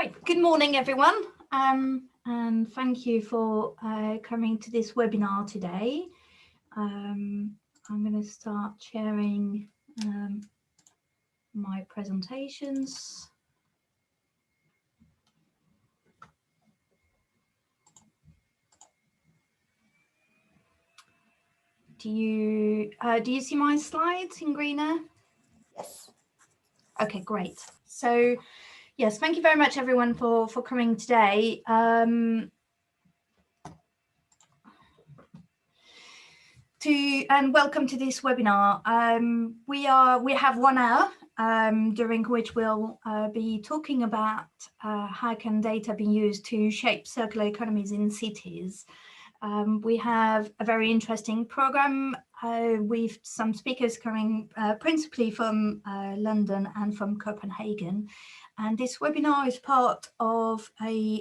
Right, good morning everyone, and thank you for coming to this webinar today. I'm going to start sharing my presentations. Do you see my slides in greener? Yes. Okay, great. So yes, thank you very much everyone for coming today. And welcome to this webinar. We have 1 hour during which we'll be talking about how can data be used to shape circular economies in cities. We have a very interesting program with some speakers coming principally from London and from Copenhagen. And this webinar is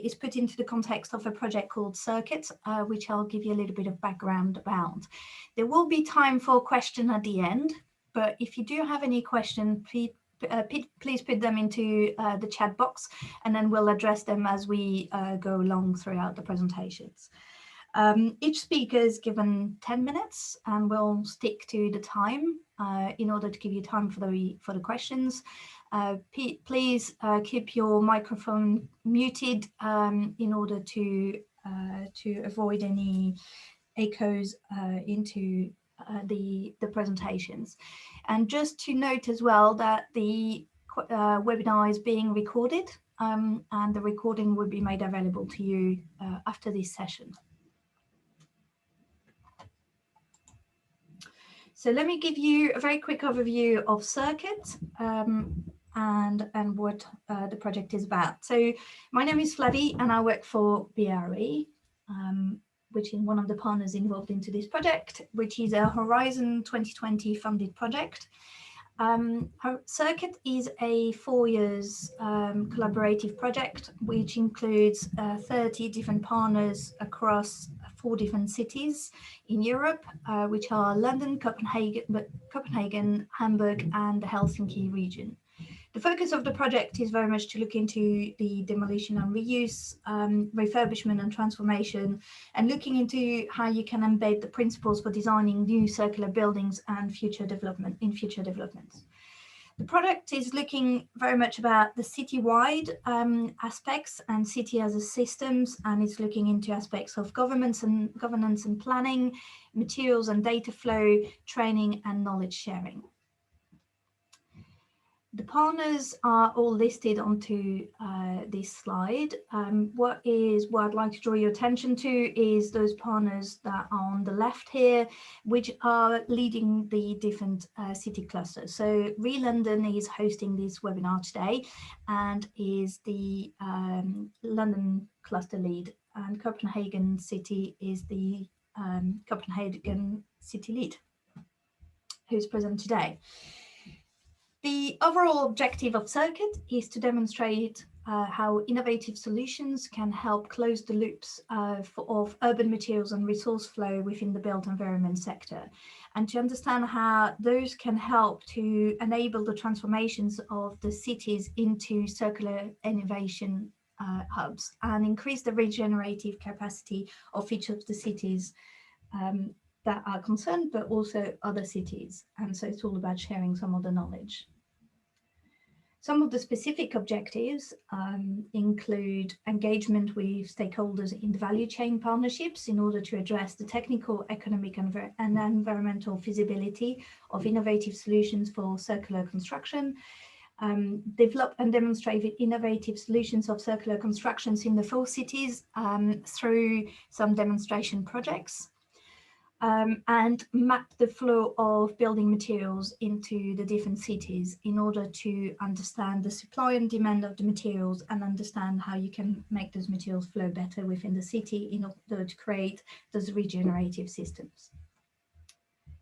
is put into the context of a project called Circuit, which I'll give you a little bit of background about. There will be time for a question at the end, but if you do have any questions, please put them into the chat box, and then we'll address them as we go along throughout the presentations. Each speaker is given 10 minutes, and we'll stick to the time in order to give you time for the questions. Please keep your microphone muted in order to avoid any echoes into the presentations. And just to note as well that the webinar is being recorded, and the recording will be made available to you after this session. So let me give you a very quick overview of Circuit and what the project is about. So my name is Flavie and I work for BRE, which is one of the partners involved into this project, which is a Horizon 2020 funded project. Circuit is a 4 years collaborative project, which includes 30 different partners across 4 different cities in Europe, which are London, Copenhagen, Hamburg, and the Helsinki region. The focus of the project is very much to look into the demolition and reuse, refurbishment and transformation, and looking into how you can embed the principles for designing new circular buildings and future developments. The project is looking very much about the city-wide aspects and city as a systems, and it's looking into aspects of governance and planning, materials and data flow, training and knowledge sharing. The partners are all listed onto this slide. What I'd like to draw your attention to is those partners that are on the left here, which are leading the different city clusters. So London is hosting this webinar today and is the London cluster lead, and Copenhagen City is the Copenhagen City lead who's present today. The overall objective of Circuit is to demonstrate how innovative solutions can help close the loops of urban materials and resource flow within the built environment sector, and to understand how those can help to enable the transformations of the cities into circular innovation hubs and increase the regenerative capacity of each of the cities that are concerned, but also other cities. And so it's all about sharing some of the knowledge. Some of the specific objectives include engagement with stakeholders in the value chain partnerships in order to address the technical, economic and environmental feasibility of innovative solutions for circular construction, develop and demonstrate innovative solutions of circular constructions in the 4 cities through some demonstration projects, and map the flow of building materials into the different cities in order to understand the supply and demand of the materials and understand how you can make those materials flow better within the city in order to create those regenerative systems.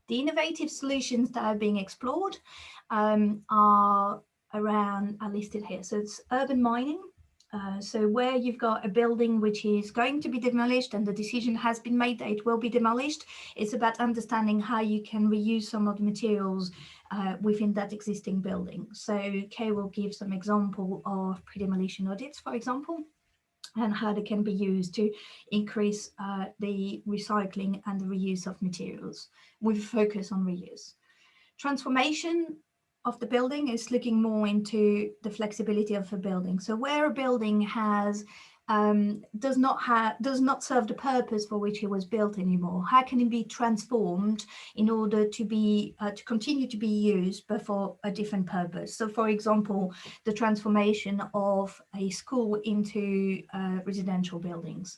The innovative solutions that are being explored are listed here. So it's urban mining, So where you've got a building which is going to be demolished and the decision has been made that it will be demolished, it's about understanding how you can reuse some of the materials within that existing building. So Kay will give some example of pre-demolition audits, for example, and how they can be used to increase the recycling and the reuse of materials with a focus on reuse. Transformation of the building is looking more into the flexibility of a building. So where a building has does not serve the purpose for which it was built anymore, how can it be transformed in order to be to continue to be used but for a different purpose? So for example, the transformation of a school into residential buildings.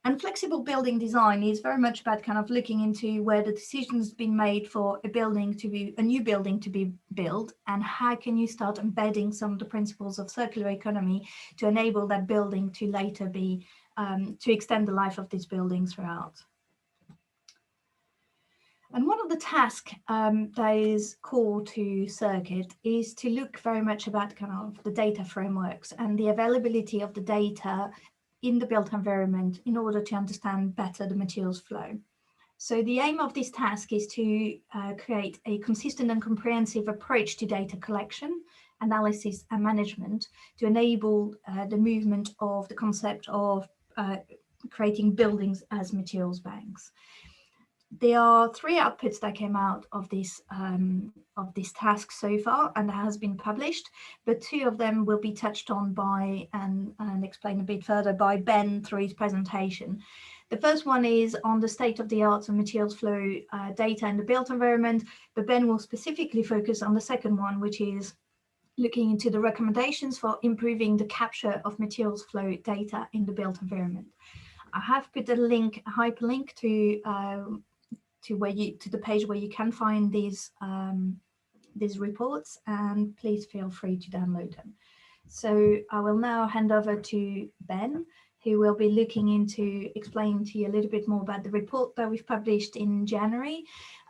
And flexible building design is very much about kind of looking into where the decision's been made for a building to be, a new building to be built, and how can you start embedding some of the principles of circular economy to enable that building to later be, to extend the life of this building throughout. And one of the tasks that is core to Circuit is to look very much about kind of the data frameworks and the availability of the data in the built environment in order to understand better the materials flow. So the aim of this task is to create a consistent and comprehensive approach to data collection, analysis and management to enable the movement of the concept of creating buildings as materials banks. There are 3 outputs that came out of this task so far, and that has been published, but 2 of them will be touched on by and explained a bit further by Ben through his presentation. The first one is on the state of the art and materials flow data in the built environment, but Ben will specifically focus on the second one, which is looking into the recommendations for improving the capture of materials flow data in the built environment. I have put a link, a hyperlink to the page where you can find these reports, and please feel free to download them. So I will now hand over to Ben, who will be looking into explaining to you a little bit more about the report that we've published in January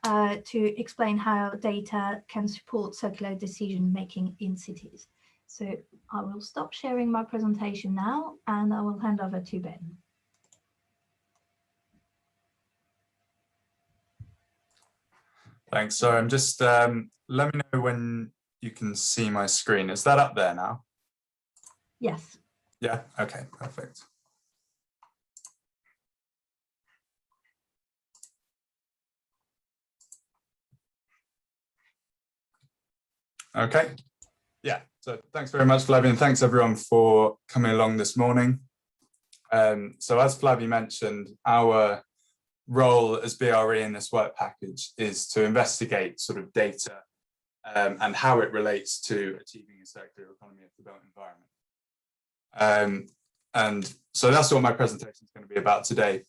to explain how data can support circular decision making in cities. So I will stop sharing my presentation now, and I will hand over to Ben. Thanks. So I'm just, let me know when you can see my screen. Is that up there now? Yes. Yeah, okay, perfect. Okay, yeah, so thanks very much, Flavie, and thanks everyone for coming along this morning. So as Flavie mentioned, our role as BRE in this work package is to investigate sort of data and how it relates to achieving a circular economy of the built environment. And so that's what my presentation is going to be about today.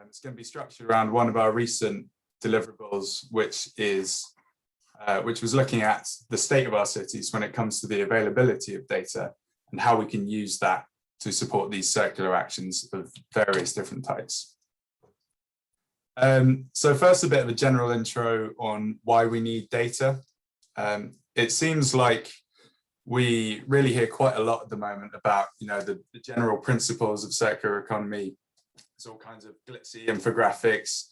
It's going to be structured around one of our recent deliverables, which was looking at the state of our cities when it comes to the availability of data and how we can use that to support these circular actions of various different types. So first, a bit of a general intro on why we need data. It seems like we really hear quite a lot at the moment about, the general principles of circular economy. There's all kinds of glitzy infographics,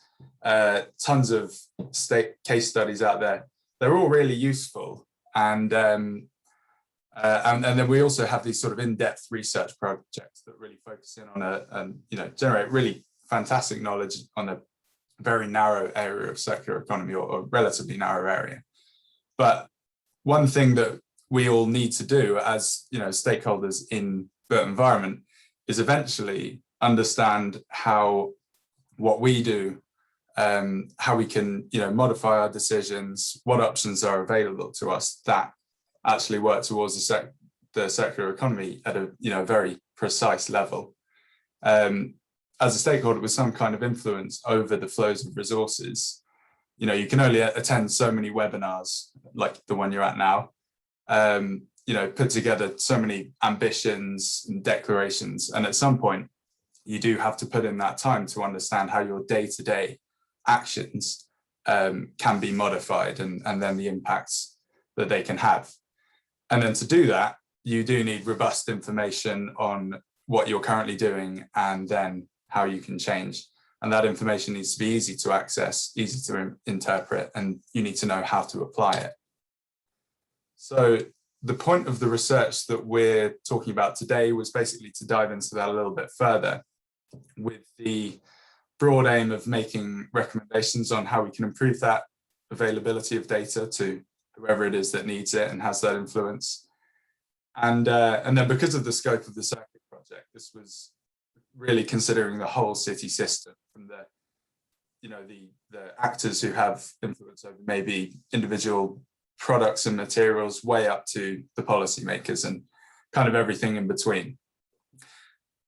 tons of case studies out there. They're all really useful, and then we also have these sort of in-depth research projects that really focus in on generate really fantastic knowledge on a very narrow area of circular economy, or relatively narrow area. But one thing that we all need to do as stakeholders in built environment is eventually understand how what we do, how we can modify our decisions, what options are available to us that actually work towards the circular economy at a very precise level. As a stakeholder with some kind of influence over the flows of resources, you can only attend so many webinars like the one you're at now, put together so many ambitions and declarations, and at some point you do have to put in that time to understand how your day-to-day actions can be modified and then the impacts that they can have. And then to do that, you do need robust information on what you're currently doing and then how you can change. And that information needs to be easy to access, easy to interpret, and you need to know how to apply it. So the point of the research that we're talking about today was basically to dive into that a little bit further, with the broad aim of making recommendations on how we can improve that availability of data to whoever it is that needs it and has that influence. And then because of the scope of the circuit project, this was really considering the whole city system, from the actors who have influence over maybe individual products and materials way up to the policymakers and kind of everything in between.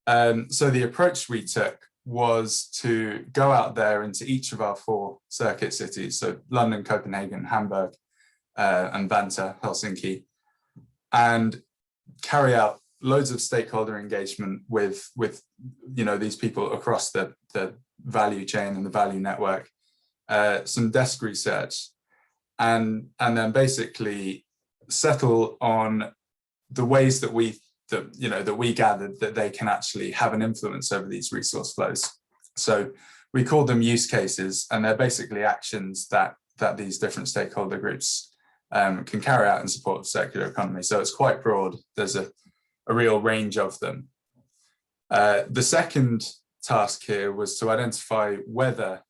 So the approach we took was to go out there into each of our 4 circuit cities, so London, Copenhagen, Hamburg, and Vantaa, Helsinki, and carry out loads of stakeholder engagement with these people across the value chain and the value network, some desk research, and then basically settle on the ways that we gathered that they can actually have an influence over these resource flows. So we call them use cases, and they're basically actions that these different stakeholder groups can carry out in support of circular economy. So it's quite broad. There's a real range of them. The second task here was to identify whether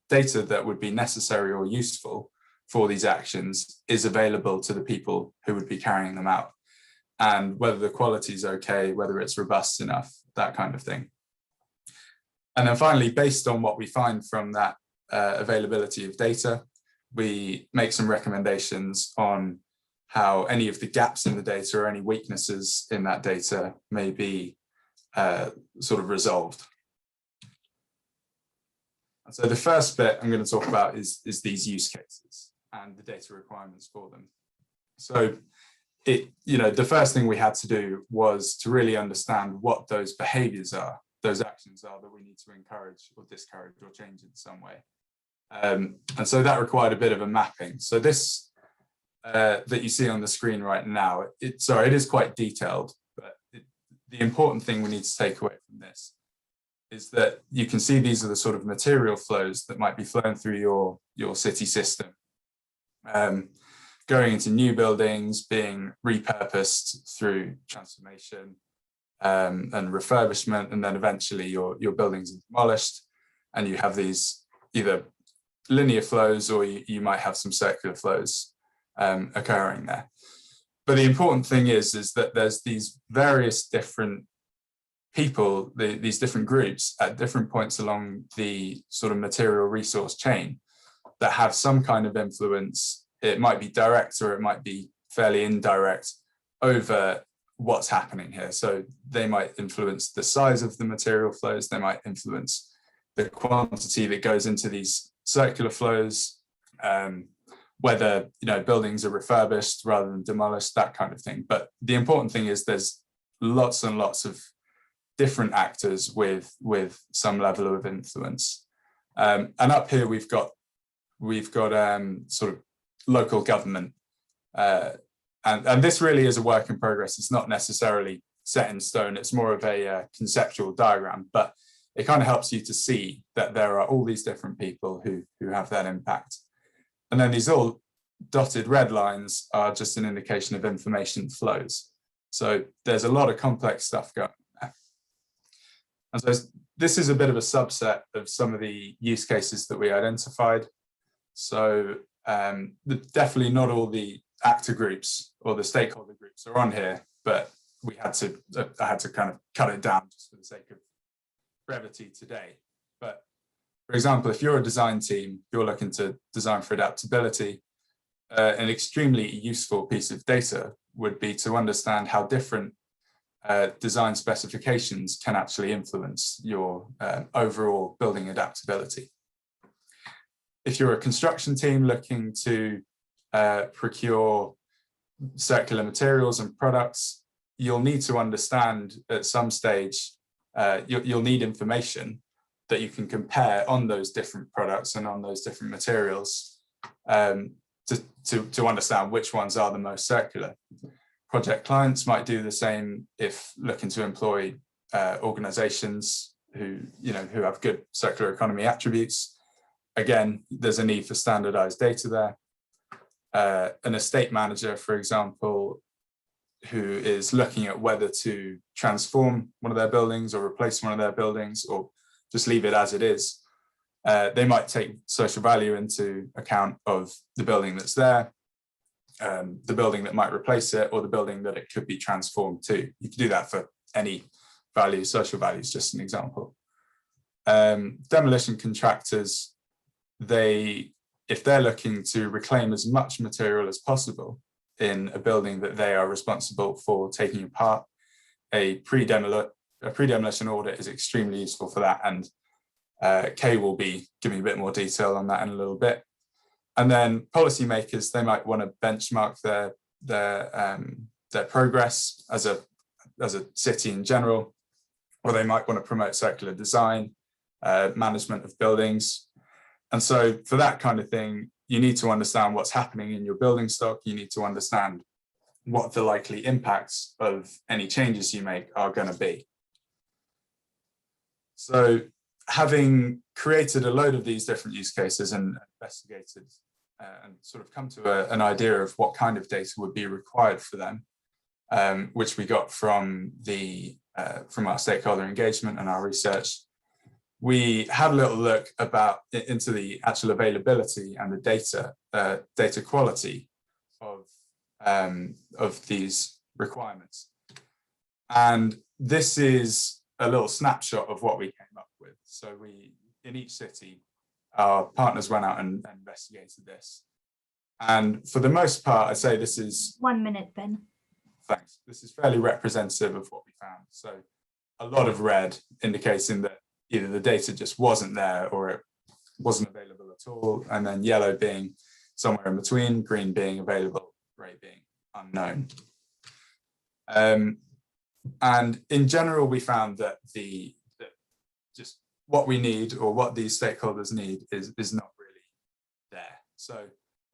data that would be necessary or useful for these actions is available to the people who would be carrying them out, and whether the quality is okay, whether it's robust enough, that kind of thing. And then finally, based on what we find from that availability of data, we make some recommendations on how any of the gaps in the data or any weaknesses in that data may be sort of resolved. And so the first bit I'm going to talk about is these use cases and the data requirements for them. So the first thing we had to do was to really understand what those behaviors are, those actions are that we need to encourage or discourage or change in some way. And so that required a bit of a mapping. So this that you see on the screen right now, it is quite detailed, but the important thing we need to take away from this is that you can see these are the sort of material flows that might be flowing through your city system, going into new buildings, being repurposed through transformation and refurbishment, and then eventually your buildings are demolished, and you have these either linear flows or you might have some circular flows occurring there. But the important thing is that there's these various different people, these different groups at different points along the sort of material resource chain that have some kind of influence. It might be direct or it might be fairly indirect over what's happening here. So they might influence the size of the material flows, they might influence the quantity that goes into these circular flows, whether buildings are refurbished rather than demolished, that kind of thing. But the important thing is there's lots and lots of different actors with some level of influence. And up here we've got sort of local government, and this really is a work in progress. It's not necessarily set in stone. It's more of a conceptual diagram, but it kind of helps you to see that there are all these different people who have that impact. And then these all dotted red lines are just an indication of information flows. So there's a lot of complex stuff going on there. And so this is a bit of a subset of some of the use cases that we identified. So definitely not all the actor groups or the stakeholder groups are on here, but I had to kind of cut it down just for the sake of brevity today. But for example, if you're a design team, you're looking to design for adaptability, an extremely useful piece of data would be to understand how different design specifications can actually influence your overall building adaptability. If you're a construction team looking to procure circular materials and products, you'll need to understand at some stage, you'll need information that you can compare on those different products and on those different materials to understand which ones are the most circular. project clients might do the same if looking to employ organizations who have good circular economy attributes. Again, there's a need for standardized data there. An estate manager, for example, who is looking at whether to transform one of their buildings or replace one of their buildings or just leave it as it is, they might take social value into account of the building that's there, the building that might replace it, or the building that it could be transformed to. You can do that for any value. Social value is just an example. Demolition contractors, if they're looking to reclaim as much material as possible in a building that they are responsible for taking apart, a pre-demolition audit is extremely useful for that, and Kay will be giving a bit more detail on that in a little bit. And then policymakers, they might want to benchmark their progress as a city in general, or they might want to promote circular design, management of buildings. And so for that kind of thing, you need to understand what's happening in your building stock. You need to understand what the likely impacts of any changes you make are going to be. So having created a load of these different use cases and investigated and sort of come to an idea of what kind of data would be required for them, which we got from our stakeholder engagement and our research, we had a little look into the actual availability and the data quality of these requirements. And this is a little snapshot of what we came up with. So in each city, our partners went out and investigated this. And for the most part, I'd say this is... 1 minute, Ben. Thanks. This is fairly representative of what we found. So a lot of red indicating that either the data just wasn't there or it wasn't available at all, and then yellow being somewhere in between, green being available, grey being unknown. And in general, we found that just what we need, or what these stakeholders need, is not really there. So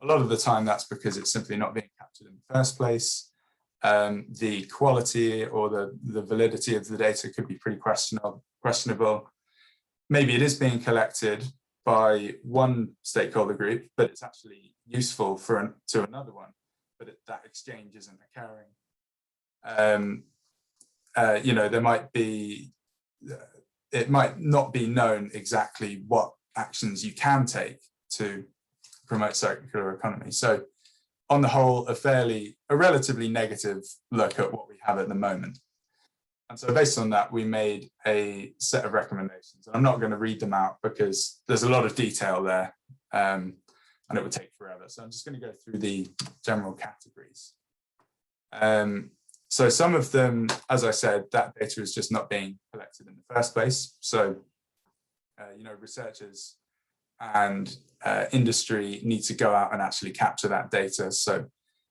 a lot of the time that's because it's simply not being captured in the first place. The quality or the validity of the data could be pretty questionable. Maybe it is being collected by one stakeholder group, but it's actually useful to another one, but that exchange isn't occurring. There might be, it might not be known exactly what actions you can take to promote circular economy. So on the whole, a relatively negative look at what we have at the moment. And so based on that, we made a set of recommendations. And I'm not going to read them out because there's a lot of detail there and it would take forever. So I'm just going to go through the general categories. So some of them, as I said, that data is just not being collected in the first place. So, researchers and industry need to go out and actually capture that data. So,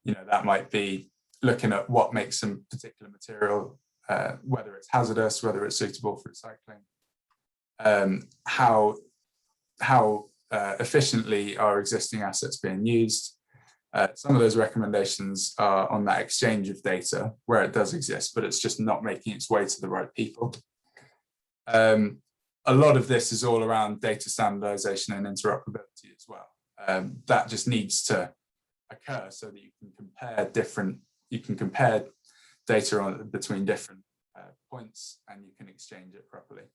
that might be looking at what makes some particular material, whether it's hazardous, whether it's suitable for recycling, how efficiently are existing assets being used. Some of those recommendations are on that exchange of data where it does exist, but it's just not making its way to the right people. A lot of this is all around data standardization and interoperability as well. That just needs to occur so that you can compare data between different points and you can exchange it properly.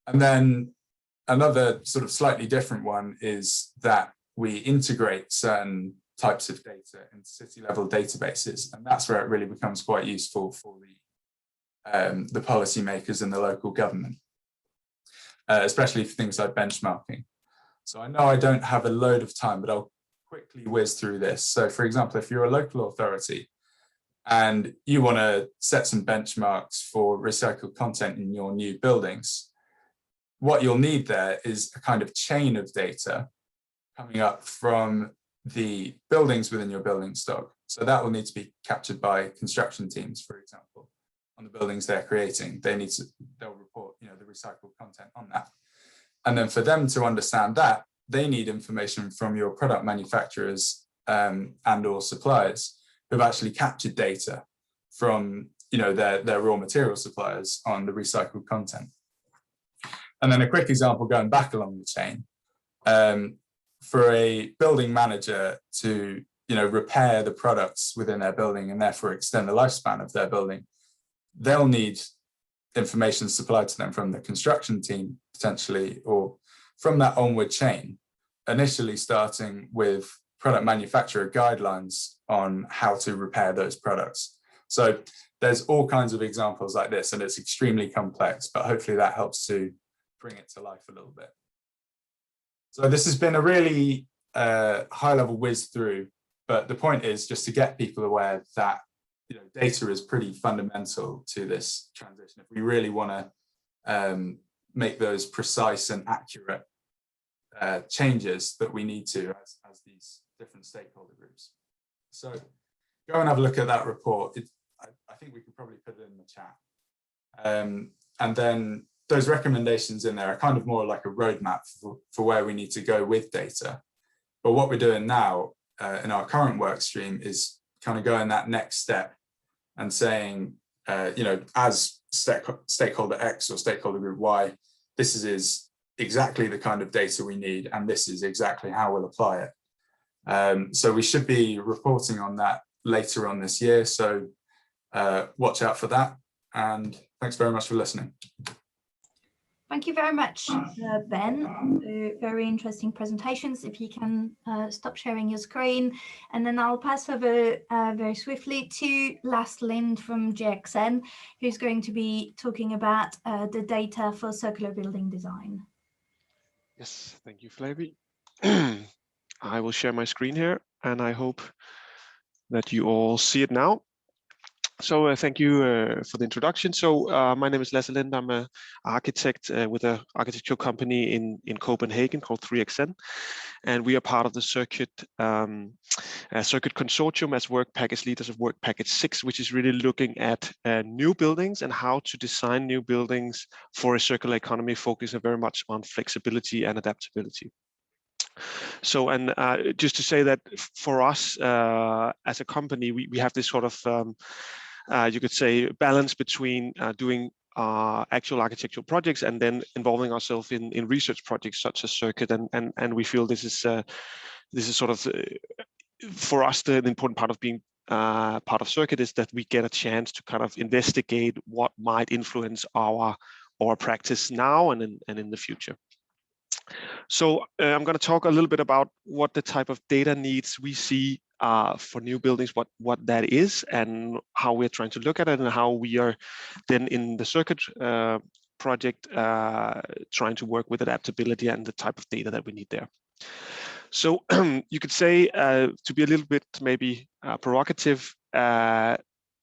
And then another sort of slightly different one is that we integrate certain types of data into city-level databases, and that's where it really becomes quite useful for the policymakers and the local government, especially for things like benchmarking. So I know I don't have a load of time, but I'll quickly whiz through this. So for example, if you're a local authority and you want to set some benchmarks for recycled content in your new buildings, what you'll need there is a kind of chain of data coming up from the buildings within your building stock. So that will need to be captured by construction teams, for example, on the buildings they're creating. They'll report, the recycled content on that. And then for them to understand that, they need information from your product manufacturers and or suppliers who've actually captured data from their raw material suppliers on the recycled content. And then a quick example going back along the chain, for a building manager to repair the products within their building and therefore extend the lifespan of their building, they'll need information supplied to them from the construction team potentially, or from that onward chain, initially starting with product manufacturer guidelines on how to repair those products. So there's all kinds of examples like this, and it's extremely complex, but hopefully that helps to bring it to life a little bit. So this has been a really high-level whiz through, but the point is just to get people aware that data is pretty fundamental to this transition if we really want to make those precise and accurate changes that we need to as these different stakeholder groups. So go and have a look at that report. I think we could probably put it in the chat. And then those recommendations in there are kind of more like a roadmap for where we need to go with data. But what we're doing now in our current work stream is kind of going that next step and saying, as stakeholder X or stakeholder group Y, this is exactly the kind of data we need, and this is exactly how we'll apply it. So we should be reporting on that later on this year. So watch out for that. And thanks very much for listening. Thank you very much, Ben. Very interesting presentations. If you can stop sharing your screen, and then I'll pass over very swiftly to Lars Lind from GXN, who's going to be talking about the data for circular building design. Yes, thank you, Flavie. I will share my screen here, and I hope that you all see it now. So thank you for the introduction. So my name is Lars Lind. I'm an architect with an architectural company in Copenhagen called 3XN, and we are part of the Circuit Consortium as work package leaders of work package 6, which is really looking at new buildings and how to design new buildings for a circular economy, focusing very much on flexibility and adaptability. So, and just to say that for us as a company, we have this sort of you could say balance between doing actual architectural projects and then involving ourselves in research projects such as Circuit, and we feel this is sort of for us the important part of being part of Circuit is that we get a chance to kind of investigate what might influence our practice now and in the future. So I'm going to talk a little bit about what the type of data needs we see for new buildings, what that is, and how we're trying to look at it, and how we are then in the Circuit project trying to work with adaptability and the type of data that we need there. So you could say, to be a little bit maybe provocative,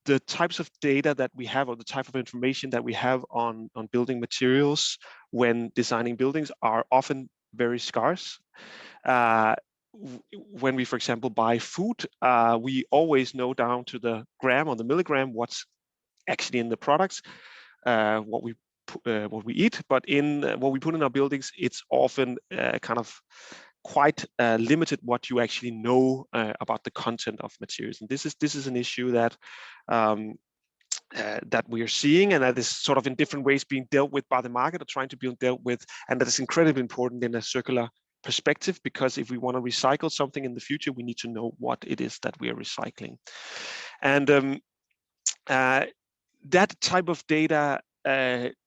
the types of data that we have, or the type of information that we have on building materials when designing buildings, are often very scarce. When we, for example, buy food, we always know down to the gram or the milligram what's actually in the products, what we eat. But in what we put in our buildings, it's often kind of quite limited what you actually know about the content of materials. And this is an issue that that we are seeing, and that is sort of in different ways being dealt with by the market, or trying to be dealt with, and that is incredibly important in a circular perspective, because if we want to recycle something in the future, we need to know what it is that we are recycling. And that type of data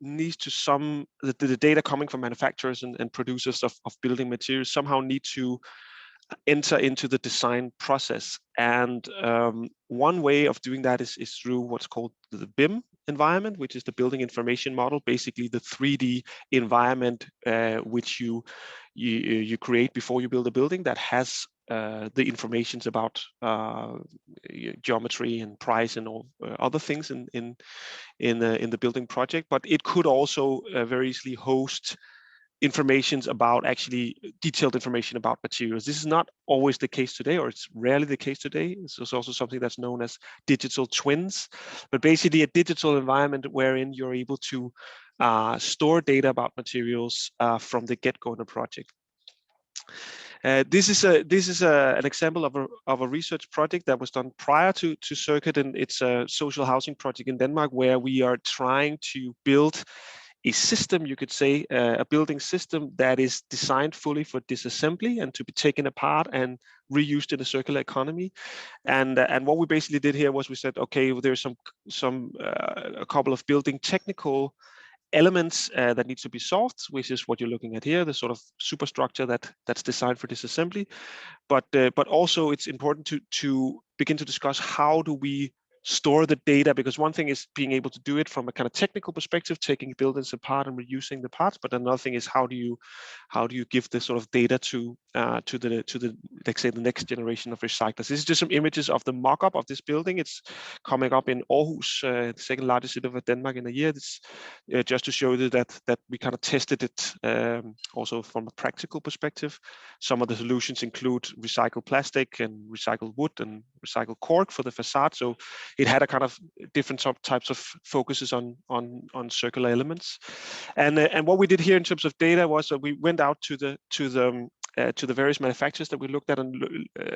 needs to the data coming from manufacturers and producers of building materials somehow need to enter into the design process. And one way of doing that is through what's called the Bim environment, which is the building information model, basically the 3D environment which you create before you build a building, that has the informations about geometry and price and all other things in the building project. But it could also very easily host informations about actually detailed information about materials. This is not always the case today, or it's rarely the case today. This is also something that's known as digital twins, but basically a digital environment wherein you're able to store data about materials from the get-go in a project. This is an example of a research project that was done prior to Circuit, and it's a social housing project in Denmark where we are trying to build a system, you could say, a building system that is designed fully for disassembly and to be taken apart and reused in a circular economy. And what we basically did here was we said, okay, well, there's a couple of building technical elements that need to be solved, which is what you're looking at here, the sort of superstructure that's designed for disassembly. But also it's important to begin to discuss how do we store the data, because one thing is being able to do it from a kind of technical perspective, taking buildings apart and reusing the parts, but another thing is how do you give the sort of data to the let's say the next generation of recyclers. This is just some images of the mock-up of this building. It's coming up in Aarhus, the second largest city of Denmark in a year. It's just to show you that we kind of tested it also from a practical perspective. Some of the solutions include recycled plastic and recycled wood and recycled cork for the facade. So it had a kind of different types of focuses on circular elements, and what we did here in terms of data was that we went out to the various manufacturers that we looked at and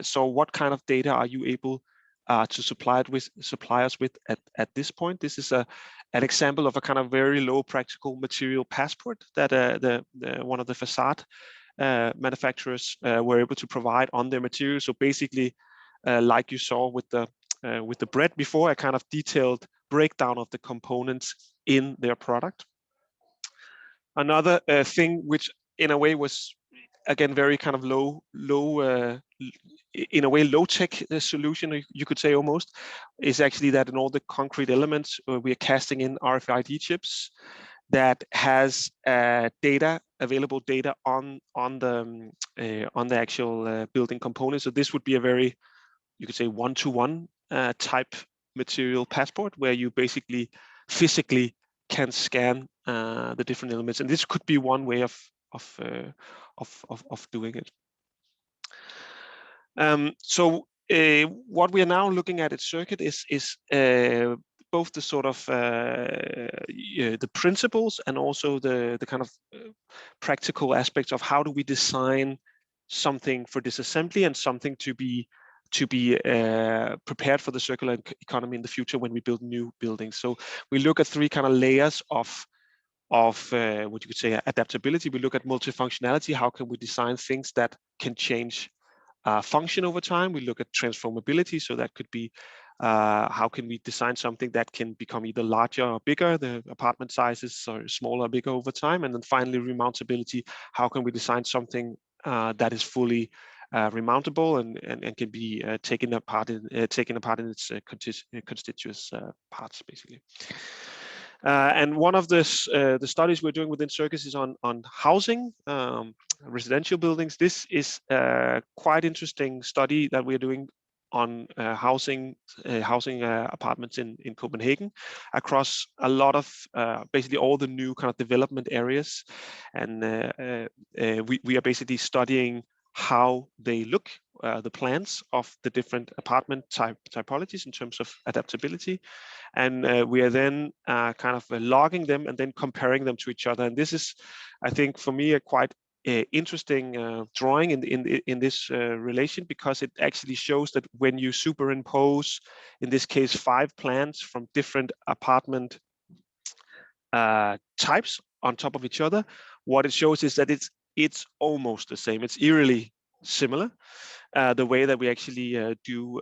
saw what kind of data are you able to supply us with at this point. This is an example of a kind of very low practical material passport that one of the facade manufacturers were able to provide on their materials. So basically, like you saw with the bread before, a kind of detailed breakdown of the components in their product. Another thing which in a way was again very kind of low tech solution, you could say almost, is actually that in all the concrete elements we are casting in RFID chips that has available data on the actual building components. So this would be a very, you could say, one-to-one type material passport where you basically physically can scan the different elements, and this could be one way of doing it. So what we are now looking at Circuit is both the sort of the principles and also the kind of practical aspects of how do we design something for disassembly and something to be prepared for the circular economy in the future when we build new buildings. So we look at three kind of layers of what you could say adaptability. We look at multifunctionality. How can we design things that can change function over time? We look at transformability. So that could be how can we design something that can become either larger or bigger, the apartment sizes, or smaller or bigger over time. And then finally, remountability. How can we design something that is fully remountable and can be taken apart in its constituent parts, basically. And one of the studies we're doing within Circuit is on housing, residential buildings. This is a quite interesting study that we're doing on housing apartments in Copenhagen across a lot of basically all the new kind of development areas, and we are basically studying how they look, the plans of the different apartment typologies in terms of adaptability, and we are then kind of logging them and then comparing them to each other. And this is, I think, for me, a quite interesting drawing in this relation, because it actually shows that when you superimpose, in this case, 5 plans from different apartment types on top of each other, what it shows is that it's almost the same. It's eerily similar, the way that we actually do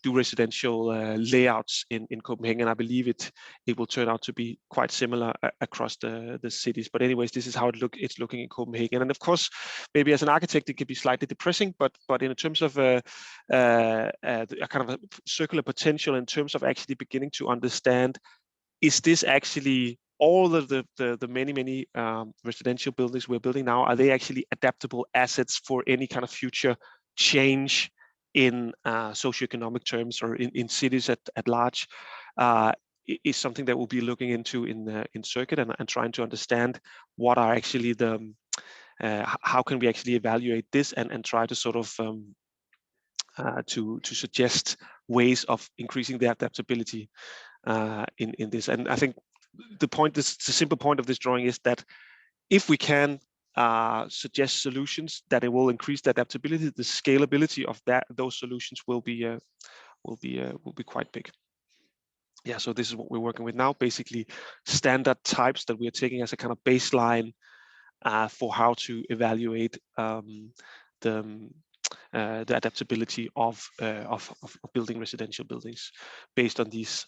residential layouts in Copenhagen. And I believe it will turn out to be quite similar across the cities. But anyways, this is how it's looking in Copenhagen. And of course, maybe as an architect, it could be slightly depressing, but in terms of a kind of a circular potential, in terms of actually beginning to understand, is this actually all of the many residential buildings we're building now, are they actually adaptable assets for any kind of future change in socioeconomic terms or in cities at large? Is something that we'll be looking into in Circuit and trying to understand what are actually the how can we actually evaluate this and try to sort of to suggest ways of increasing the adaptability in this. And I think the simple point of this drawing is that if we can suggest solutions that it will increase the adaptability. The scalability of those solutions will be quite big. Yeah, so this is what we're working with now, basically standard types that we are taking as a kind of baseline for how to evaluate the adaptability of building residential buildings based on these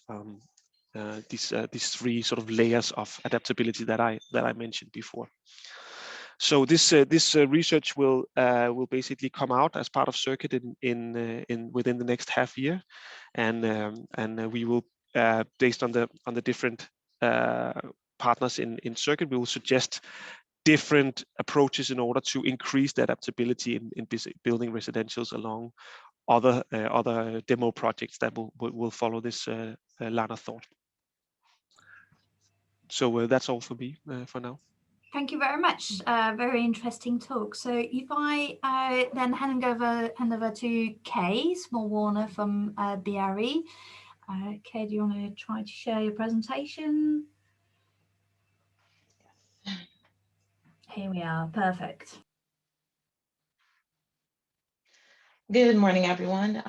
three sort of layers of adaptability that I mentioned before. So this research will basically come out as part of Circuit within the next half year, and we will based on the different partners in Circuit, we will suggest different approaches in order to increase the adaptability in building residentials along other demo projects that will follow this line of thought. So that's all for me for now. Thank you very much. Very interesting talk. So if I then hand over to Kay Small-Warner from BRE. Kay, do you want to try to share your presentation? Here we are. Perfect. Good morning, everyone.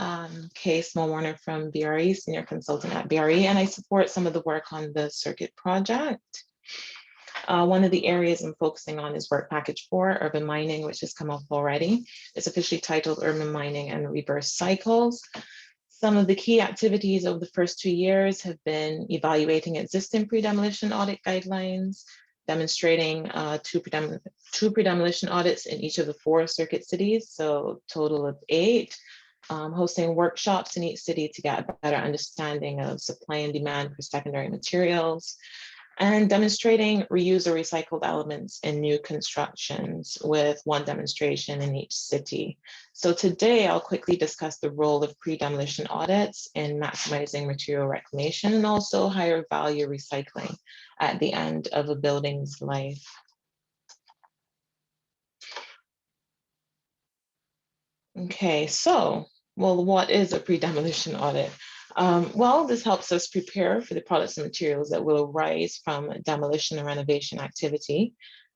Kay Small-Warner from BRE, Senior Consultant at BRE, and I support some of the work on the Circuit project. One of the areas I'm focusing on is work package 4, urban mining, which has come up already. It's officially titled Urban Mining and Reverse Cycles. Some of the key activities over the first 2 years have been evaluating existing pre-demolition audit guidelines, demonstrating two pre-demolition audits in each of the 4 circuit cities, so total of 8, hosting workshops in each city to get a better understanding of supply and demand for secondary materials, and demonstrating reuse or recycled elements in new constructions with 1 demonstration in each city. So today I'll quickly discuss the role of pre-demolition audits in maximizing material reclamation and also higher value recycling at the end of a building's life. Okay, so, well, what is a pre-demolition audit? Well, this helps us prepare for the products and materials that will arise from demolition and renovation activity.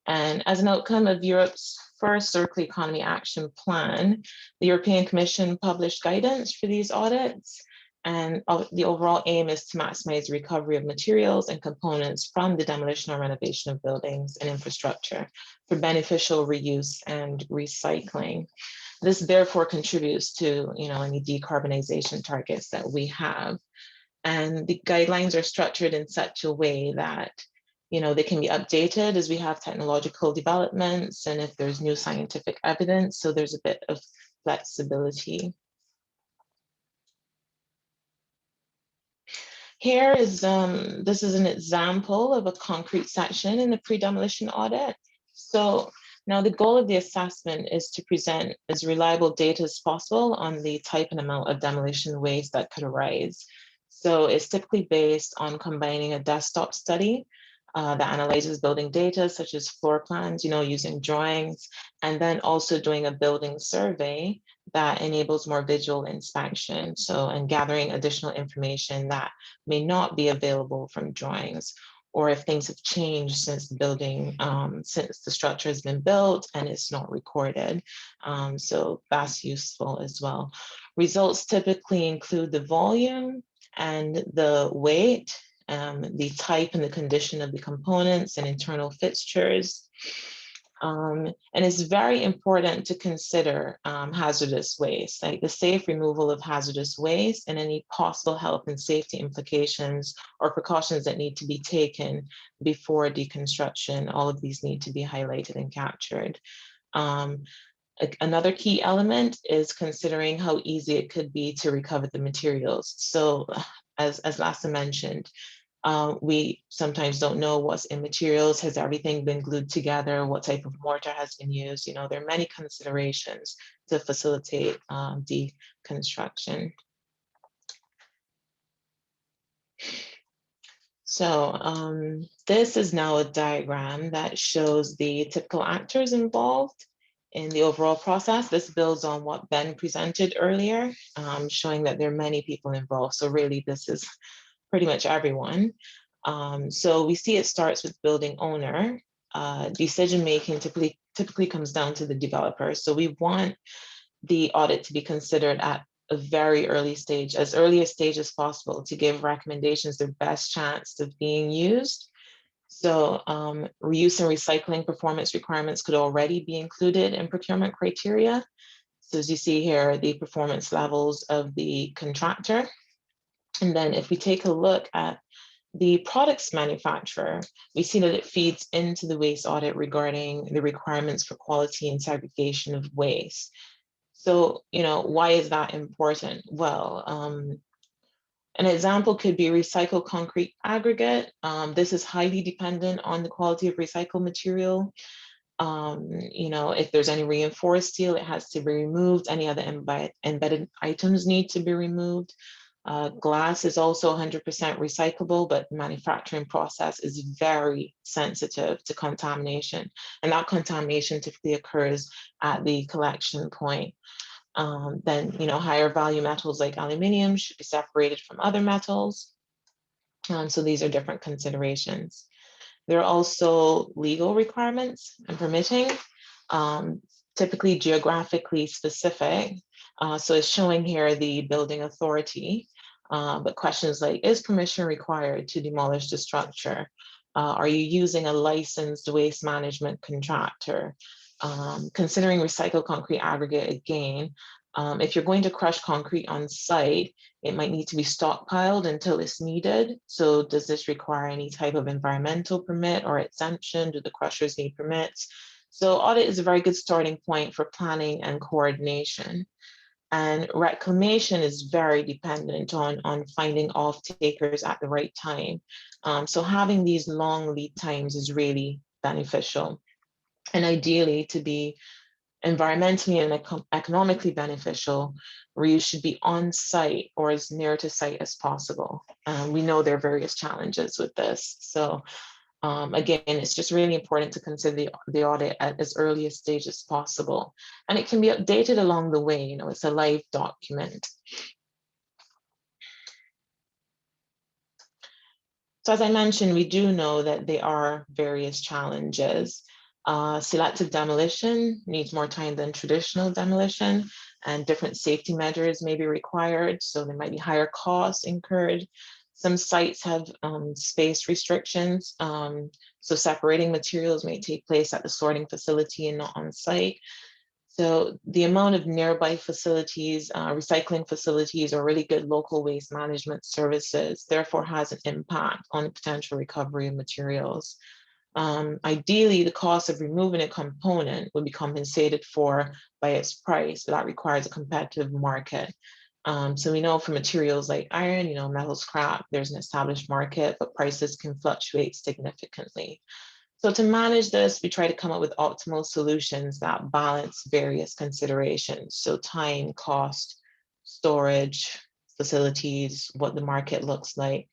And as an outcome of Europe's first circular economy action plan, the European Commission published guidance for these audits. And the overall aim is to maximize the recovery of materials and components from the demolition or renovation of buildings and infrastructure for beneficial reuse and recycling. This therefore contributes to, any decarbonization targets that we have. And the guidelines are structured in such a way that, they can be updated as we have technological developments and if there's new scientific evidence, so there's a bit of flexibility. Here is, this is an example of a concrete section in a pre-demolition audit. So now the goal of the assessment is to present as reliable data as possible on the type and amount of demolition waste that could arise. So it's typically based on combining a desktop study that analyzes building data such as floor plans, using drawings, and then also doing a building survey that enables more visual inspection. So, and gathering additional information that may not be available from drawings, or if things have changed since the building, since the structure has been built and it's not recorded. So that's useful as well. Results typically include the volume and the weight, the type and the condition of the components and internal fixtures. And it's very important to consider hazardous waste, like the safe removal of hazardous waste and any possible health and safety implications or precautions that need to be taken before deconstruction. All of these need to be highlighted and captured. Another key element is considering how easy it could be to recover the materials. So as Lasse mentioned, we sometimes don't know what's in materials. Has everything been glued together? What type of mortar has been used? There are many considerations to facilitate deconstruction. So this is now a diagram that shows the typical actors involved in the overall process. This builds on what Ben presented earlier, showing that there are many people involved. So really, this is pretty much everyone. So we see it starts with building owner. Decision-making typically typically comes down to the developer. So we want the audit to be considered at a very early stage, as early a stage as possible, to give recommendations their best chance of being used. So reuse and recycling performance requirements could already be included in procurement criteria. So as you see here, the performance levels of the contractor. And then if we take a look at the products manufacturer, we see that it feeds into the waste audit regarding the requirements for quality and segregation of waste. So, why is that important? Well, an example could be recycled concrete aggregate. This is highly dependent on the quality of recycled material. If there's any reinforced steel, it has to be removed. Any other embedded items need to be removed. Glass is also 100% recyclable, but the manufacturing process is very sensitive to contamination. And that contamination typically occurs at the collection point. Then, higher value metals like aluminum should be separated from other metals. So these are different considerations. There are also legal requirements and permitting, typically geographically specific. So it's showing here the building authority, but questions like, is permission required to demolish the structure? Are you using a licensed waste management contractor? Considering recycled concrete aggregate again, if you're going to crush concrete on site, it might need to be stockpiled until it's needed. So does this require any type of environmental permit or exemption? Do the crushers need permits? So audit is a very good starting point for planning and coordination. And reclamation is very dependent on finding off-takers at the right time. So having these long lead times is really beneficial. And ideally, to be environmentally and economically beneficial, reuse should be on site or as near to site as possible. We know there are various challenges with this. So again, it's just really important to consider the audit at as early a stage as possible. And it can be updated along the way, it's a live document. So as I mentioned, we do know that there are various challenges. Selective demolition needs more time than traditional demolition, and different safety measures may be required. So there might be higher costs incurred. Some sites have space restrictions. So separating materials may take place at the sorting facility and not on site. So the amount of nearby facilities, recycling facilities, or really good local waste management services, therefore has an impact on the potential recovery of materials. Ideally, the cost of removing a component would be compensated for by its price, but that requires a competitive market. So we know for materials like iron, metal scrap, there's an established market, but prices can fluctuate significantly. So to manage this, we try to come up with optimal solutions that balance various considerations. So time, cost, storage, facilities, what the market looks like.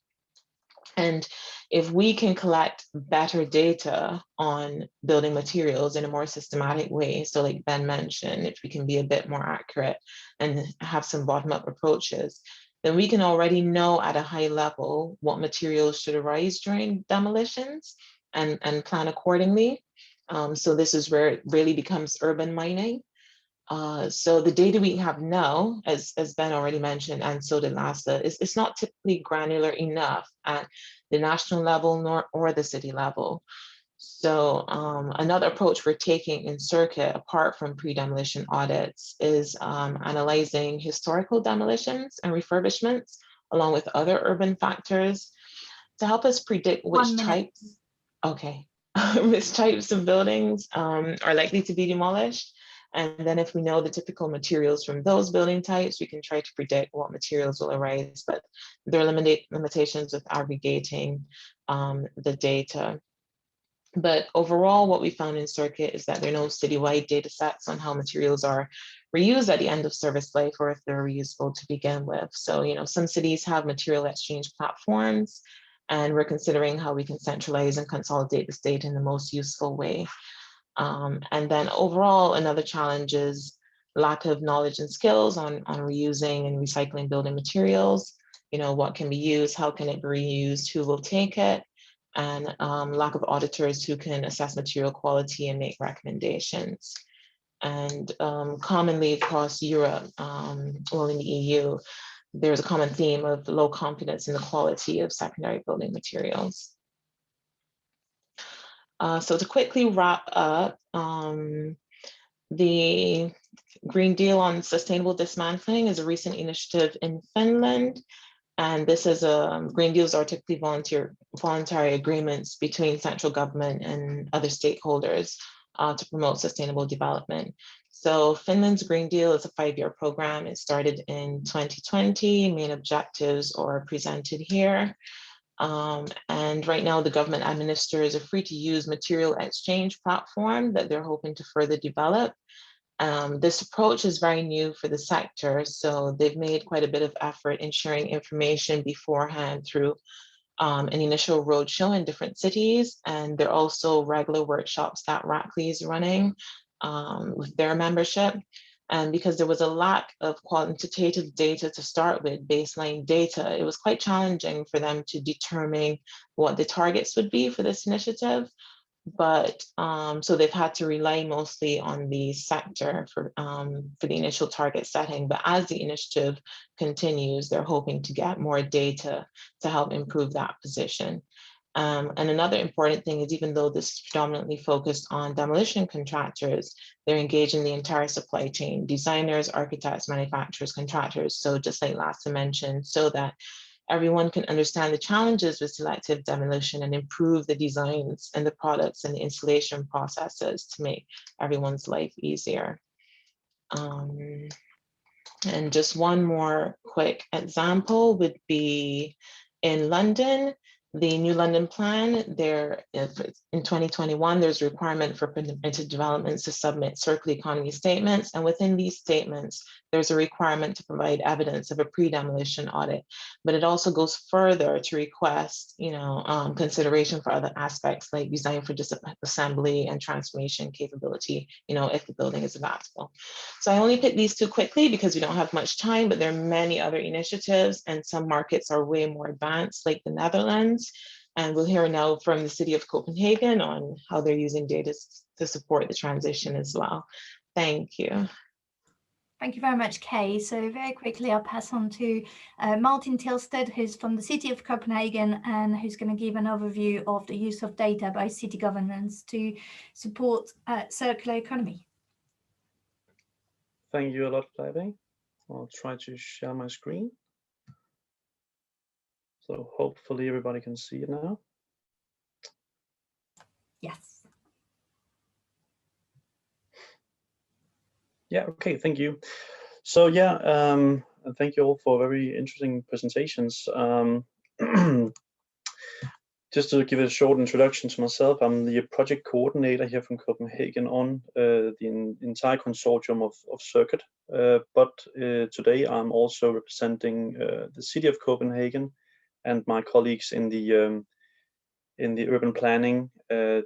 And if we can collect better data on building materials in a more systematic way, so like Ben mentioned, if we can be a bit more accurate and have some bottom-up approaches, then we can already know at a high level what materials should arise during demolitions and plan accordingly. So this is where it really becomes urban mining. So the data we have now, as Ben already mentioned, and so did LASA, it's not typically granular enough at the national level or the city level. So another approach we're taking in circuit, apart from pre-demolition audits, is analyzing historical demolitions and refurbishments, along with other urban factors, to help us predict which types, which types of buildings are likely to be demolished. And then if we know the typical materials from those building types, we can try to predict what materials will arise, but there are limitations with aggregating the data. But overall, what we found in circuit is that there are no citywide data sets on how materials are reused at the end of service life, or if they're reusable to begin with. So, some cities have material exchange platforms, and we're considering how we can centralize and consolidate this data in the most useful way. And then overall, another challenge is lack of knowledge and skills on reusing and recycling building materials. What can be used, how can it be reused, who will take it? and lack of auditors who can assess material quality and make recommendations. And commonly across Europe, well, in the EU, there's a common theme of low confidence in the quality of secondary building materials. So to quickly wrap up, the Green Deal on Sustainable Dismantling is a recent initiative in Finland. And this is Green Deals are typically voluntary agreements between central government and other stakeholders to promote sustainable development. So Finland's Green Deal is a 5-year program. It started in 2020. Main objectives are presented here. And right now the government administers a free to use material exchange platform that they're hoping to further develop. This approach is very new for the sector, so they've made quite a bit of effort in sharing information beforehand through an initial roadshow in different cities. And there are also regular workshops that Rackley is running with their membership. And because there was a lack of quantitative data to start with, baseline data, it was quite challenging for them to determine what the targets would be for this initiative. But so they've had to rely mostly on the sector for the initial target setting. But as the initiative continues, they're hoping to get more data to help improve that position. And another important thing is, even though this is predominantly focused on demolition contractors, they're engaged in the entire supply chain: designers, architects, manufacturers, contractors. So just like Lasse mentioned, so that everyone can understand the challenges with selective demolition and improve the designs and the products and the installation processes to make everyone's life easier. And just one more quick example would be in London. The New London Plan, there in 2021, there's a requirement for permitted developments to submit circular economy statements. And within these statements, there's a requirement to provide evidence of a pre-demolition audit. But it also goes further to request, consideration for other aspects like design for disassembly and transformation capability, if the building is adaptable. So I only picked these two quickly because we don't have much time, but there are many other initiatives, and some markets are way more advanced, like the Netherlands. And we'll hear now from the city of Copenhagen on how they're using data to support the transition as well. Thank you. Thank you very much, Kay. So very quickly, I'll pass on to Martin Tilsted, who's from the city of Copenhagen and who's going to give an overview of the use of data by city governments to support circular economy. Thank you a lot, Clive. I'll try to share my screen. So hopefully everybody can see it now. Yes. Yeah, okay, thank you. So yeah, thank you all for very interesting presentations. Just to give a short introduction to myself, I'm the project coordinator here from Copenhagen on the entire consortium of Circuit. But today I'm also representing the city of Copenhagen and my colleagues in the urban planning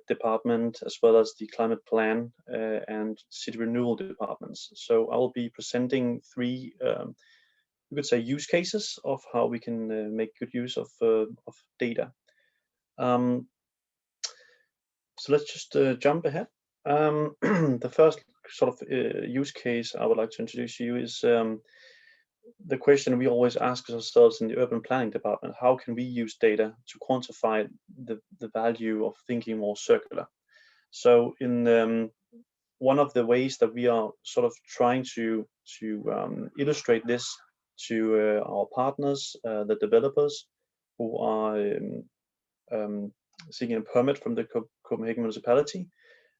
department, as well as the climate plan and city renewal departments. So I will be presenting three, you could say, use cases of how we can make good use of data. So let's just jump ahead. The first sort of use case I would like to introduce to you is the question we always ask ourselves in the urban planning department: how can we use data to quantify the value of thinking more circular? So in one of the ways that we are sort of trying to illustrate this to our partners, the developers who are seeking a permit from the Copenhagen municipality,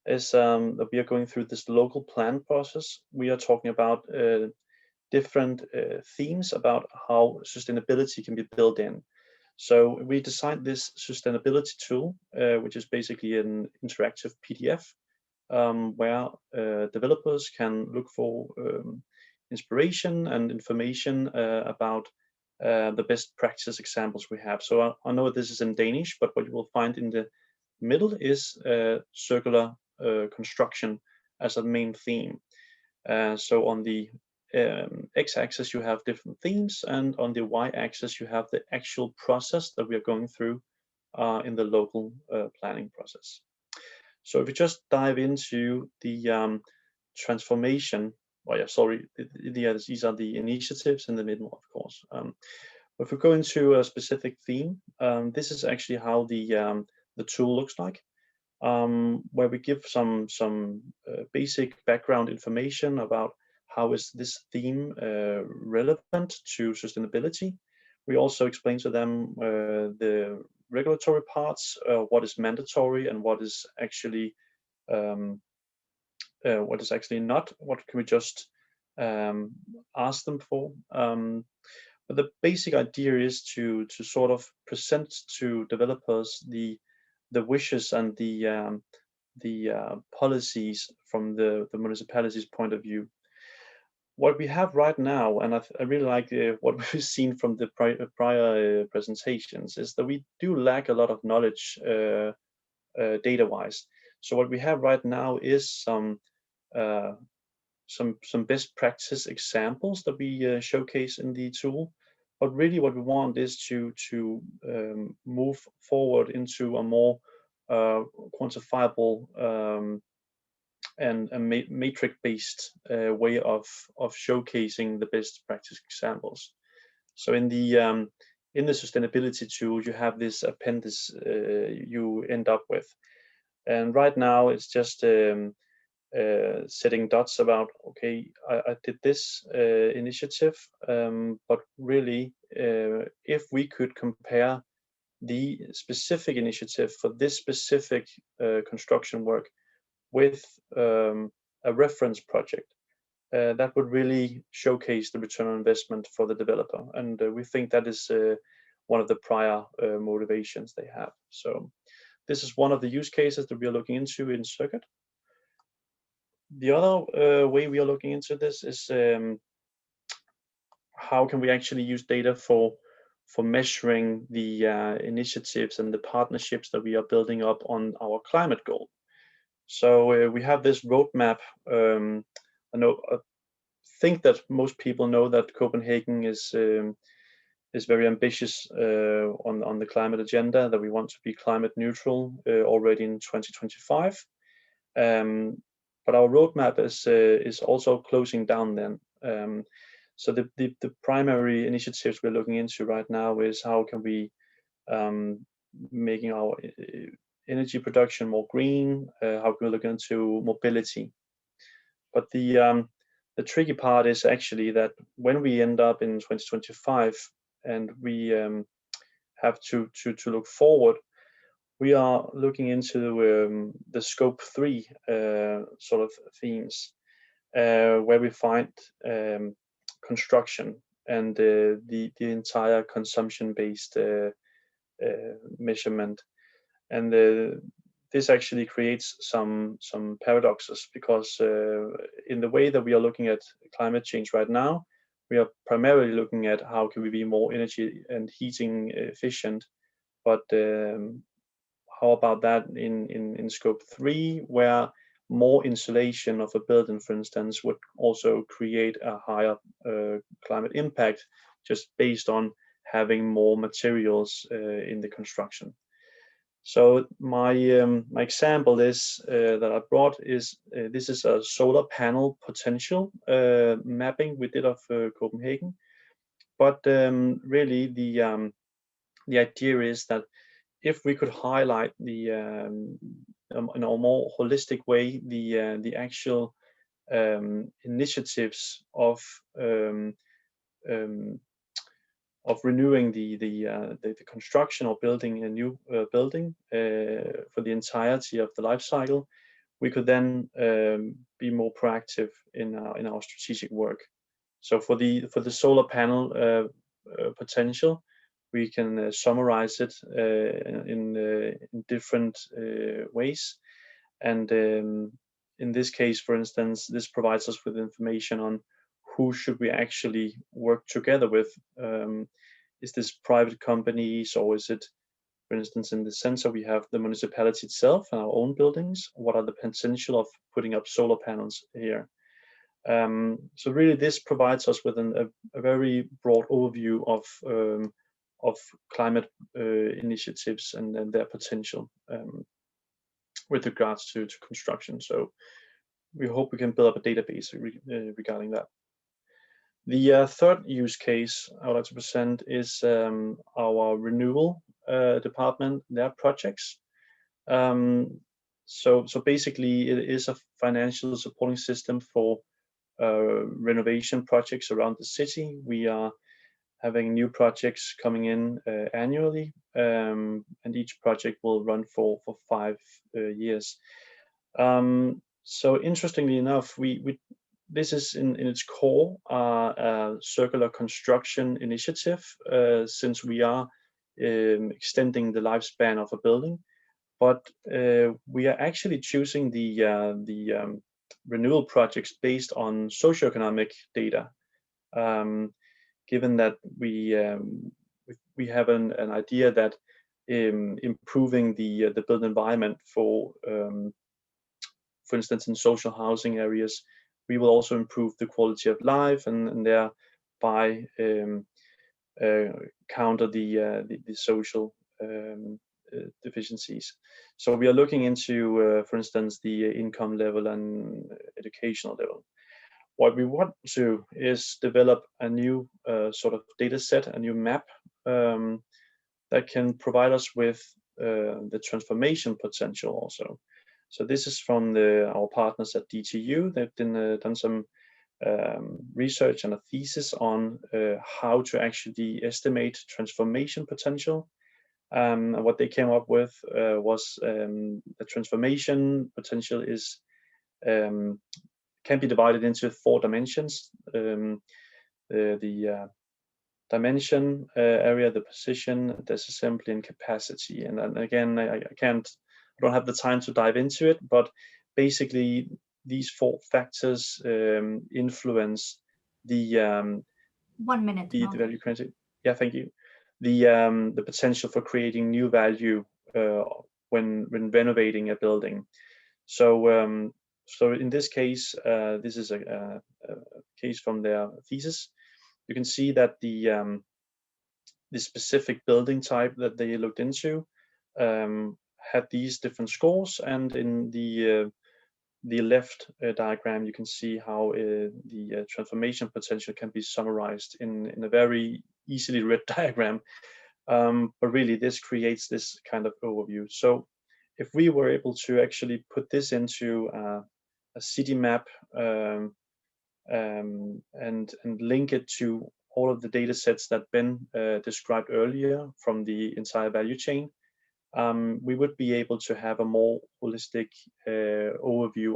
is that we are going through this local plan process. We are talking about different themes about how sustainability can be built in. So we designed this sustainability tool, which is basically an interactive PDF, where developers can look for inspiration and information about the best practice examples we have. So I know this is in Danish, but what you will find in the middle is circular construction as a main theme. So on the x-axis you have different themes, and on the y-axis you have the actual process that we are going through in the local planning process. So if we just dive into the transformation, these are the initiatives in the middle, of course. If we go into a specific theme, this is actually how the tool looks like, where we give some basic background information about how is this theme relevant to sustainability. We also explain to them the regulatory parts, what is mandatory and what is actually not, what can we just ask them for. But the basic idea is to sort of present to developers the wishes and the policies from the municipality's point of view. What we have right now, and I really like what we've seen from the prior presentations, is that we do lack a lot of knowledge data-wise. So what we have right now is some best practice examples that we showcase in the tool. But really what we want is to move forward into a more quantifiable and a metric-based way of showcasing the best practice examples. So in the sustainability tool, you have this appendix you end up with, and right now it's just setting dots about, okay, I did this initiative, but really if we could compare the specific initiative for this specific construction work with a reference project, that would really showcase the return on investment for the developer, and we think that is one of the prior motivations they have. So this is one of the use cases that we are looking into in Circuit. The other way we are looking into this is how can we actually use data for measuring the initiatives and the partnerships that we are building up on our climate goal. So we have this roadmap. I think that most people know that Copenhagen is very ambitious on the climate agenda, that we want to be climate neutral already in 2025. But our roadmap is also closing down then. So the primary initiatives we're looking into right now is how can we making our energy production more green, how can we look into mobility. But the tricky part is actually that when we end up in 2025 and we have to look forward, we are looking into the scope 3 sort of themes, where we find construction and the entire consumption-based measurement. And this actually creates some paradoxes, because in the way that we are looking at climate change right now, we are primarily looking at how can we be more energy and heating efficient. But how about that in scope 3, where more insulation of a building, for instance, would also create a higher climate impact, just based on having more materials in the construction. So my example is that I brought is this is a solar panel potential mapping we did of Copenhagen, but really the idea is that if we could highlight the in a more holistic way the actual initiatives of renewing the construction or building a new building for the entirety of the life cycle, we could then be more proactive in our strategic work. So for the solar panel potential, we can summarize it in different ways, and in this case, for instance, this provides us with information on who should we actually work together with. Is this private companies, or is it, for instance, in the center we have the municipality itself and our own buildings? What are the potential of putting up solar panels here? So really this provides us with a very broad overview of climate initiatives and their potential with regards to construction. So we hope we can build up a database regarding that. The third use case I would like to present is our renewal department, their projects. So basically, it is a financial supporting system for renovation projects around the city. We are having new projects coming in annually, and each project will run for 5 years. So interestingly enough, this is in its core a circular construction initiative, since we are extending the lifespan of a building. But we are actually choosing the renewal projects based on socioeconomic data, given that we have an idea that improving the built environment for instance, in social housing areas, we will also improve the quality of life and thereby counter the social deficiencies. So we are looking into, for instance, the income level and educational level. What we want to is develop a new sort of data set, a new map that can provide us with the transformation potential also. So this is from our partners at DTU. They've done some research and a thesis on how to actually estimate transformation potential. And what they came up with was the transformation potential is can be divided into 4 dimensions: the dimension, area, the position, disassembly, and capacity. And again, I don't have the time to dive into it, but basically these 4 factors influence the 1 minute. the value creation. Yeah, thank you. The potential for creating new value when renovating a building. So so in this case, this is a case from their thesis. You can see that the specific building type that they looked into had these different scores, and in the left diagram, you can see how the transformation potential can be summarized in a very easily read diagram. But really, this creates this kind of overview. So if we were able to actually put this into a city map and link it to all of the data sets that Ben described earlier from the entire value chain, we would be able to have a more holistic overview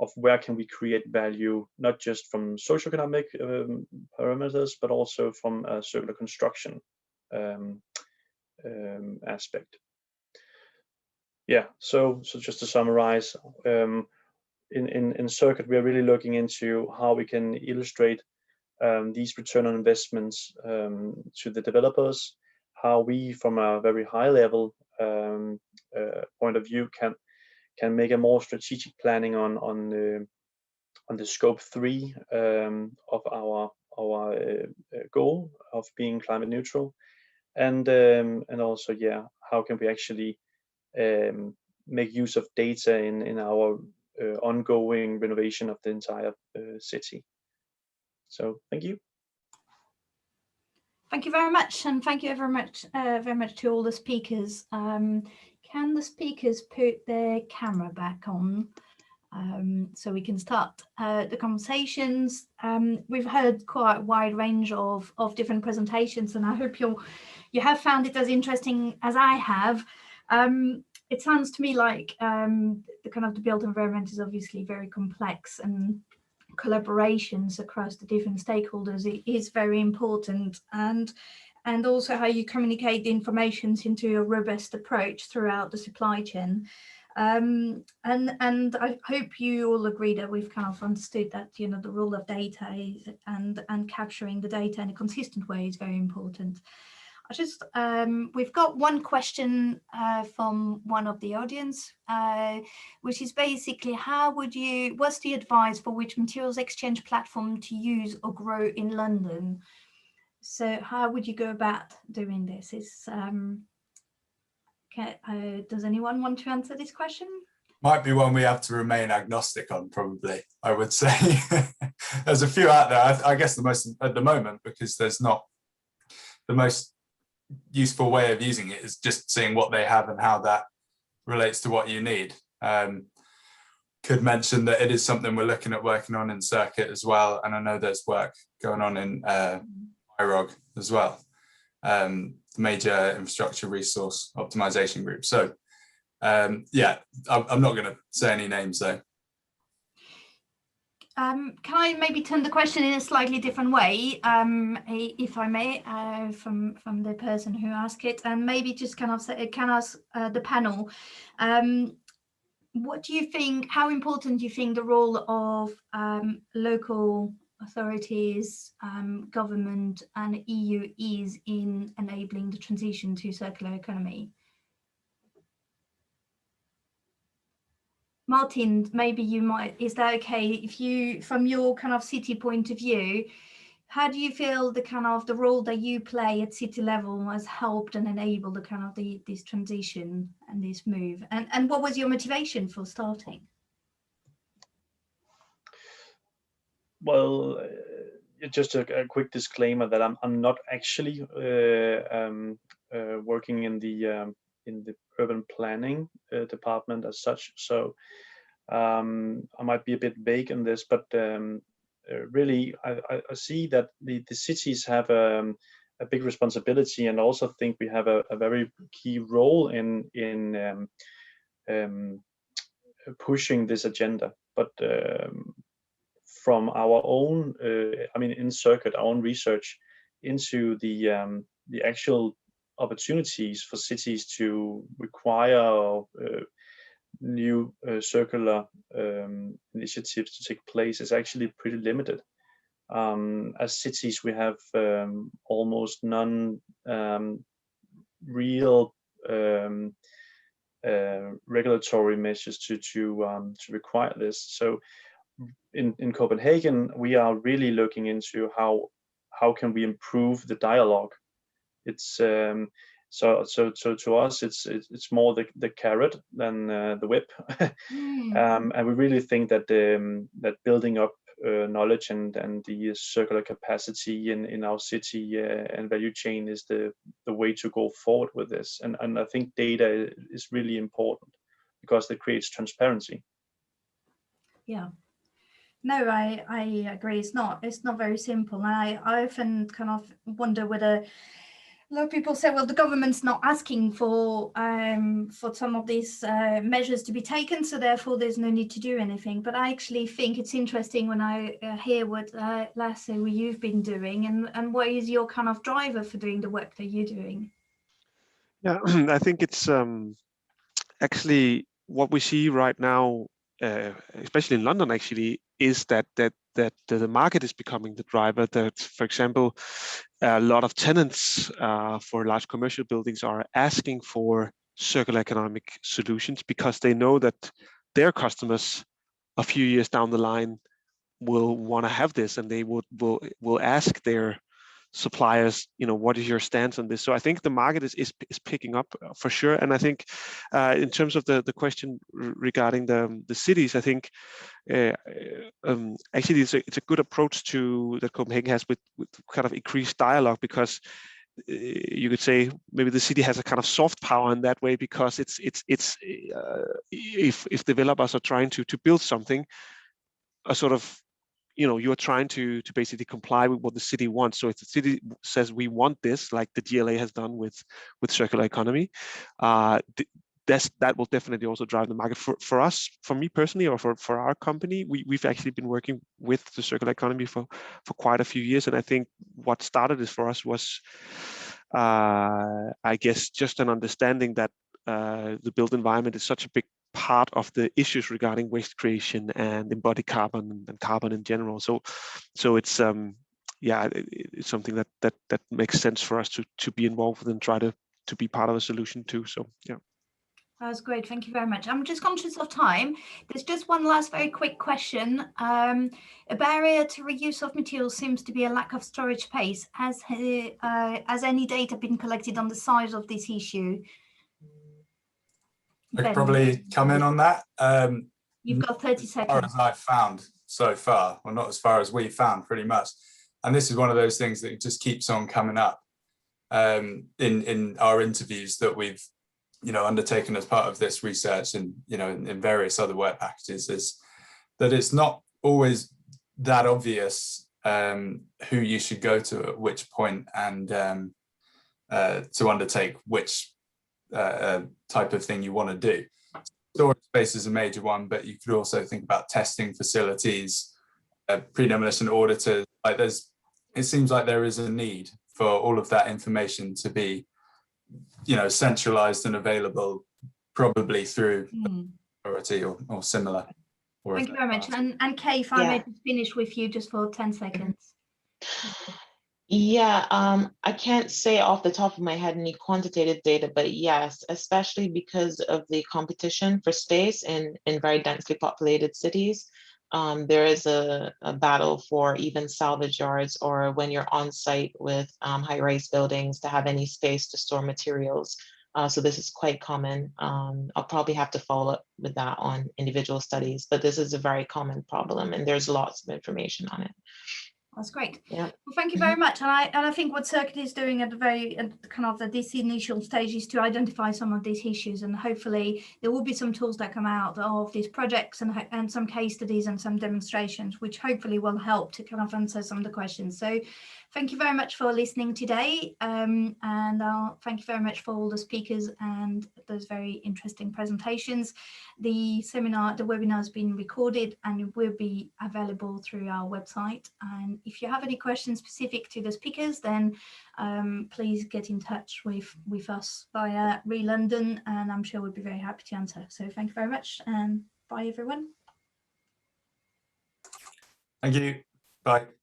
of where can we create value, not just from socioeconomic parameters, but also from a circular construction aspect. Yeah, so just to summarize, in Circuit, we are really looking into how we can illustrate these return on investments to the developers, how we, from a very high level point of view, can make a more strategic planning on the scope 3 of our goal of being climate neutral, and also, yeah, how can we actually make use of data in our ongoing renovation of the entire city. So thank you. Thank you very much, and thank you very much to all the speakers. Can the speakers put their camera back on so we can start the conversations? We've heard quite a wide range of different presentations, and I hope you have found it as interesting as I have. It sounds to me like the built environment is obviously very complex, and collaborations across the different stakeholders is very important, and also how you communicate the information into a robust approach throughout the supply chain. And I hope you all agree that we've kind of understood that the role of data and capturing the data in a consistent way is very important. We've got one question from one of the audience, which is basically, what's the advice for which materials exchange platform to use or grow in London? So how would you go about doing this? Does anyone want to answer this question? Might be one we have to remain agnostic on, probably, I would say. There's a few out there, I guess the most at the moment, because there's not the most useful way of using it is just seeing what they have and how that relates to what you need. Could mention that it is something we're looking at working on in Circuit as well. And I know there's work going on in IROG as well, the Major Infrastructure Resource Optimization Group. So yeah, I'm not going to say any names though. Can I maybe turn the question in a slightly different way, if I may, from the person who asked it, and maybe just kind of say, can ask the panel, what do you think, how important do you think the role of local authorities, government and EU is in enabling the transition to circular economy? Martin, maybe you might, is that okay if you, from your kind of city point of view, how do you feel the kind of the role that you play at city level has helped and enabled the kind of this transition and this move? And what was your motivation for starting? Well, just a quick disclaimer that I'm not actually working in the urban planning department as such. So I might be a bit vague in this, but really I see that the cities have a big responsibility, and also think we have a very key role in pushing this agenda. But from our own, I mean, in Circuit, our own research into the actual opportunities for cities to require new circular initiatives to take place is actually pretty limited. As cities, we have almost none real regulatory measures to require this. So in Copenhagen, we are really looking into how can we improve the dialogue. It's so to us, it's more the carrot than the whip. And we really think that that building up knowledge and the circular capacity in our city and value chain is the way to go forward with this. And I think data is really important because it creates transparency. Yeah. No, I agree. It's not very simple. And I often kind of wonder whether a lot of people say, well, the government's not asking for some of these measures to be taken, so therefore there's no need to do anything. But I actually think it's interesting when I hear what Lasse, what you've been doing, and what is your kind of driver for doing the work that you're doing? Yeah, I think it's actually what we see right now, especially in London, actually, is that the market is becoming the driver. That, for example, a lot of tenants for large commercial buildings are asking for circular economic solutions because they know that their customers a few years down the line will want to have this, and they will ask their suppliers, what is your stance on this? So I think the market is picking up for sure. And I think in terms of the question regarding the cities, I think actually it's a good approach that Copenhagen has with kind of increased dialogue, because you could say maybe the city has a kind of soft power in that way, because it's if developers are trying to build something, a sort of you're trying to basically comply with what the city wants. So if the city says we want this, like the GLA has done with circular economy, that will definitely also drive the market. For us, for me personally, or for our company, we've actually been working with the circular economy for quite a few years. And I think what started this for us was, I guess, just an understanding that the built environment is such a big part of the issues regarding waste creation and embodied carbon and carbon in general. So it's it's something that makes sense for us to be involved with and try to be part of a solution too. So yeah. That was great. Thank you very much. I'm just conscious of time. There's just one last very quick question. A barrier to reuse of materials seems to be a lack of storage space. Has any data been collected on the size of this issue? I could Ben, probably come in on that. you've got 30 As far seconds. as I've found so far, or not as far as we've found, pretty much. And this is one of those things that just keeps on coming up in our interviews that we've undertaken as part of this research, and in various other work packages, is that it's not always that obvious who you should go to at which point, and to undertake which type of thing you want to do. Storage space is a major one, but you could also think about testing facilities, pre-demolition auditors. It seems like there is a need for all of that information to be centralized and available, probably through authority or similar. Thank you very much. And Kay, if I may just finish with you just for 10 seconds. Yeah, I can't say off the top of my head any quantitative data, but yes, especially because of the competition for space in very densely populated cities. There is a battle for even salvage yards, or when you're on site with high-rise buildings, to have any space to store materials. So this is quite common. I'll probably have to follow up with that on individual studies, but this is a very common problem, and there's lots of information on it. That's great. Yeah. Well, thank you very much. And I think what Circuit is doing at this initial stage is to identify some of these issues, and hopefully there will be some tools that come out of these projects and some case studies and some demonstrations, which hopefully will help to kind of answer some of the questions. So thank you very much for listening today. And thank you very much for all the speakers and those very interesting presentations. The webinar has been recorded and it will be available through our website. And if you have any questions specific to the speakers, then please get in touch with us via London, and I'm sure we'll be very happy to answer. So thank you very much, and bye everyone. Thank you. Bye.